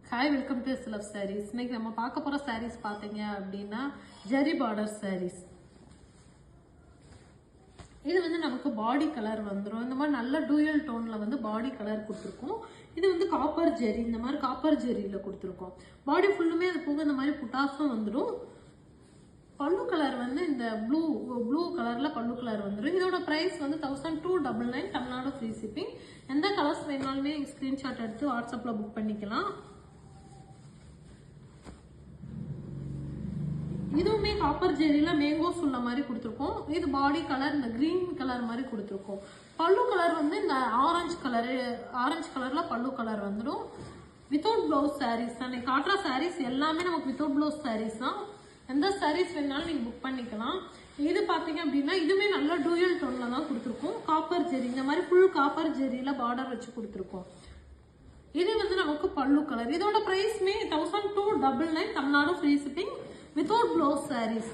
Hi, welcome to Love Sarees. இன்னைக்கு நம்ம பார்க்க போற sarees பாத்தீங்க அப்படினா ஜரி border sarees. இது வந்து நமக்கு பாடி கலர் வந்துரும். இந்த மாதிரி நல்ல டூயல் டோன்ல வந்து பாடி கலர் கொடுத்திருக்கோம். இது வந்து காப்பர் ஜெரி, இந்த மாதிரி காப்பர் ஜெரியில கொடுத்திருக்கோம். பாடி ஃபுல்லுமே அது போக இந்த மாதிரி புட்டாஸும் வந்துரும். பல்லு கலர் வந்து இந்த ப்ளூ கலர்ல பல்லு கலர் வந்துரும். இதோட பிரைஸ் வந்து 1299 தமிழ்நாடு ஃப்ரீ ஷிப்பிங். எந்த கலர்ஸ் வேணாலுமே ஸ்கிரீன்ஷாட் எடுத்து வாட்ஸ்அப்ல புக் பண்ணிக்கலாம். இதுவுமே காப்பர் ஜெரியில மேங்கோஸ் உள்ள மாதிரி கொடுத்துருக்கோம். இது பாடி கலர் இந்த கிரீன் கலர் மாதிரி கொடுத்துருக்கோம். பல்லு கலர் வந்து இந்த ஆரஞ்சு கலர்ல பல்லு கலர் வந்துடும். வித்தவுட் பிளவுஸ் சாரீஸ் தான் காட்டுற சாரீஸ் எல்லாமே நமக்கு வித்தவுட் பிளவுஸ் சாரீஸ் தான். எந்த சாரீஸ் வேணாலும் நீங்க புக் பண்ணிக்கலாம். இது பாத்தீங்க அப்படின்னா இதுவுமே நல்ல டூயல் டோன்ல தான் கொடுத்துருக்கோம். காப்பர் ஜெரி இந்த மாதிரி ஃபுல் காப்பர் ஜெரியில பார்டர் வச்சு கொடுத்துருக்கோம். இது வந்து நமக்கு பல்லு கலர். இதோட பிரைஸ்மே 1299 Tamil Nadu free shipping without blouse saris.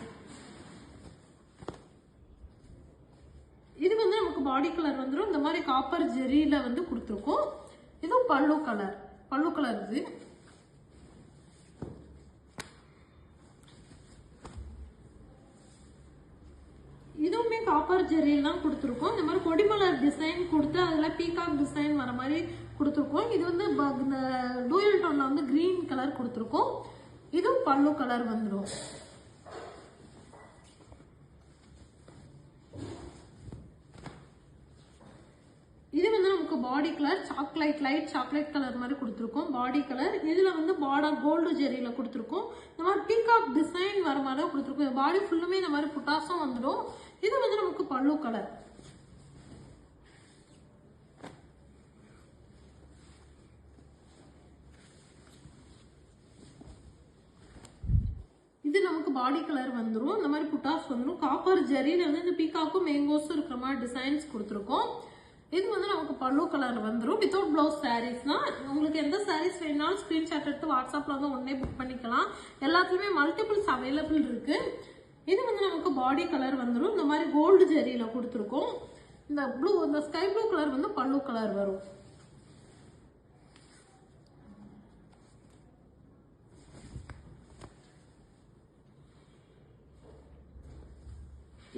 இது வந்து நமக்கு பாடி கலர் வந்துடும். இந்த மாதிரி காப்பர் ஜெரியில வந்து கொடுத்துருக்கோம். இதுவும் பல்லு கலர் இது. இதுவுமே காப்பர் ஜெரியில் தான் கொடுத்துருக்கோம். இந்த மாதிரி கொடிமலர் டிசைன் கொடுத்து அதில் பீகாக் டிசைன் வர மாதிரி கொடுத்துருக்கோம். இது வந்து இந்த டூயல் டோன்ல வந்து கிரீன் கலர் கொடுத்துருக்கோம். இதுவும் பல்லு கலர் வந்துடும். இது வந்து நமக்கு பாடி கலர் லைட் சாக்லேட் கலர் மாதிரி கொடுத்துருக்கோம். பாடி கலர் இதுல வந்து பார்டர் கோல்டு ஜெரியில கொடுத்துருக்கோம். இந்த மாதிரி பீகாக் டிசைன் வர மாதிரி கொடுத்துருக்கோம். பாடி ஃபுல்லுமே இந்த மாதிரி புட்டாசம் வந்துடும். இது வந்து நமக்கு பல்லு கலர். இது நமக்கு பாடி கலர் வந்துடும். இந்த மாதிரி புட்டாஸ் வந்துடும். காப்பர் ஜெரியில வந்து இந்த பீகாக்கும் மேங்கோஸும் இருக்கிற மாதிரி டிசைன்ஸ் கொடுத்துருக்கோம். இது வந்து நமக்கு பல்லு கலர் வந்துடும். வித்தவுட் பிளவுஸ் சாரீஸ் தான். உங்களுக்கு எந்த சாரீஸ் வேணாலும் ஸ்கிரீன்ஷாட் எடுத்து வாட்ஸ்அப்ல வந்து உடனே புக் பண்ணிக்கலாம். எல்லாத்துலயுமே மல்டிபிள்ஸ் அவைலபிள் இருக்கு. இது வந்து நமக்கு பாடி கலர் வந்துடும். இந்த மாதிரி கோல்டு ஜெரியில கொடுத்துருக்கோம். இந்த ஸ்கை ப்ளூ கலர் வந்து பல்லு கலர் வரும்.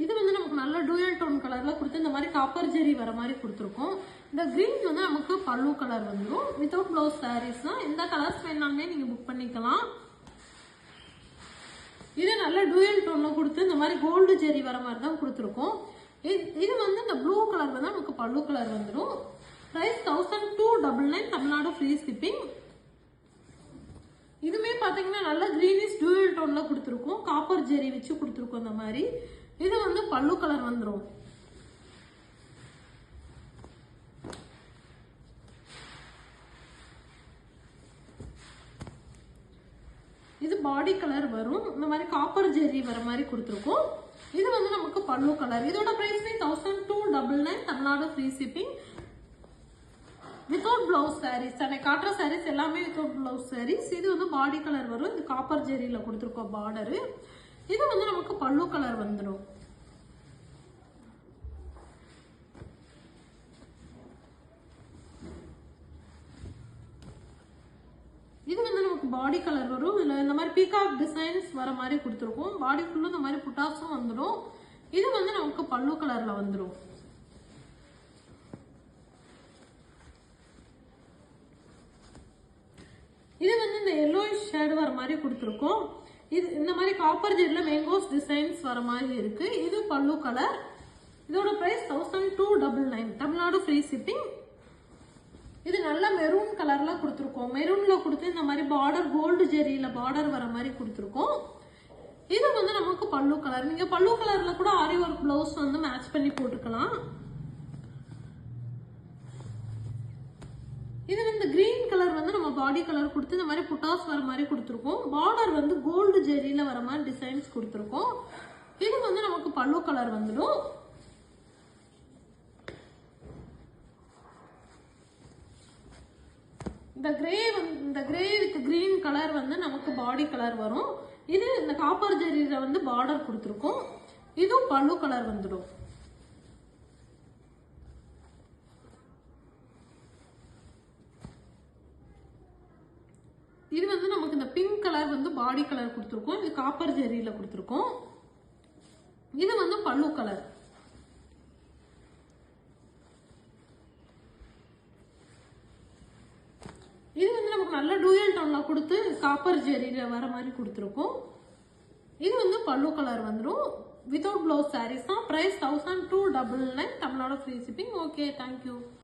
இது வந்து நமக்கு நல்ல டூயல் டோன் கலர்ல கொடுத்து இந்த மாதிரி காப்பர் ஜெரி வர மாதிரி கொடுத்துருக்கோம். இந்த கிரீன் வந்து நமக்கு பல்லு கலர் வந்துடும். வித்தவுட் பிளவுஸ் சாரீஸ் தான். எந்த கலர்ஸ் வேணாலுமே நீங்க புக் பண்ணிக்கலாம். இது நல்ல டூயல் டோன்ல கொடுத்து இந்த மாதிரி கோல்டு ஜெரி வர மாதிரி தான் கொடுத்துருக்கோம். இது வந்து இந்த ப்ளூ கலர் வந்து நமக்கு பல்லு கலர் வந்துடும். Price 1299 Tamil Nadu free shipping. இதுமே பாத்தீங்கன்னா நல்ல கிரீனிஷ் டூயல் டோன்ல கொடுத்துருக்கோம். காப்பர் ஜெரி வச்சு கொடுத்துருக்கோம். இந்த மாதிரி இது வந்து பல்லு கலர் வந்துடும். இது பாடி கலர் வரும். இந்த மாதிரி காப்பர் ஜெரி வர மாதிரி கொடுத்துருக்கோம். இது வந்து நமக்கு பல்லு கலர். இதோட price 1299 Tamil Nadu free shipping without blouse saris. எனக்கு காட்டுற சாரீஸ் எல்லாமே வித்தவுட் பிளவுஸ் சாரீஸ். இது வந்து பாடி கலர் வரும். இது காப்பர் ஜெரியில கொடுத்துருக்கோம் பார்டரு. இது வந்து நமக்கு பல்லு கலர் வந்துடும். இது வந்து நமக்கு பாடி கலர் வரும். இதுல இந்த மாதிரி பீகாக் டிசைன்ஸ் வர மாதிரி கொடுத்துருக்கோம். பாடி ஃபுல்லு இந்த மாதிரி புட்டாஸும் வந்துடும். இது வந்து நமக்கு பல்லு கலர்ல வந்துடும். இது வந்து இந்த எல்லோயிஷ் ஷேட் வர மாதிரி கொடுத்துருக்கோம். இது இந்த மாதிரி காப்பர் ஜெரியில மேங்கோஸ் டிசைன்ஸ் வர மாதிரி இருக்கு. இது பல்லு கலர். இதோட பிரைஸ் 1299 தமிழ்நாடு ஃப்ரீ ஷிப்பிங். இது நல்ல மெரூன் கலர்ல கொடுத்துருக்கோம். மெரூன்ல கொடுத்து இந்த மாதிரி பார்டர் கோல்டு ஜெரியில பார்டர் வர மாதிரி கொடுத்துருக்கோம். இது வந்து நமக்கு பல்லு கலர். நீங்க பல்லு கலர்ல கூட ஆரி ஒர்க் பிளவுஸ் வந்து மேட்ச் பண்ணி போட்டுக்கலாம். இது வந்து கிரீன் கலர் வந்து நம்ம பாடி கலர் கொடுத்து இந்த மாதிரி புட்டாஸ் வர மாதிரி கொடுத்துருக்கோம். பார்டர் வந்து கோல்டு ஜெரியில வர மாதிரி டிசைன்ஸ் கொடுத்துருக்கோம். இது வந்து நமக்கு பல்லு கலர் வந்துடும். இந்த கிரே வித் கிரீன் கலர் வந்து நமக்கு பாடி கலர் வரும். இது இந்த காப்பர் ஜெரியில வந்து பார்டர் கொடுத்துருக்கோம். இதுவும் பல்லு கலர் வந்துடும். இது வந்து நமக்கு இந்த பிங்க் கலர் வந்து பாடி கலர் கொடுத்துருக்கோம். இது காப்பர் ஜெரியில கொடுத்துருக்கோம். இது வந்து பல்லு கலர். இது வந்து நமக்கு நல்ல டூயல் டோன்ல கொடுத்து காப்பர் ஜெரியில வர மாதிரி கொடுத்துருக்கோம். இது வந்து பல்லு கலர் வந்துடும். வித்தவுட் பிளவுஸ் சாரீஸ் தான். Price 1299. Tamil Nadu free shipping. Okay, thank you.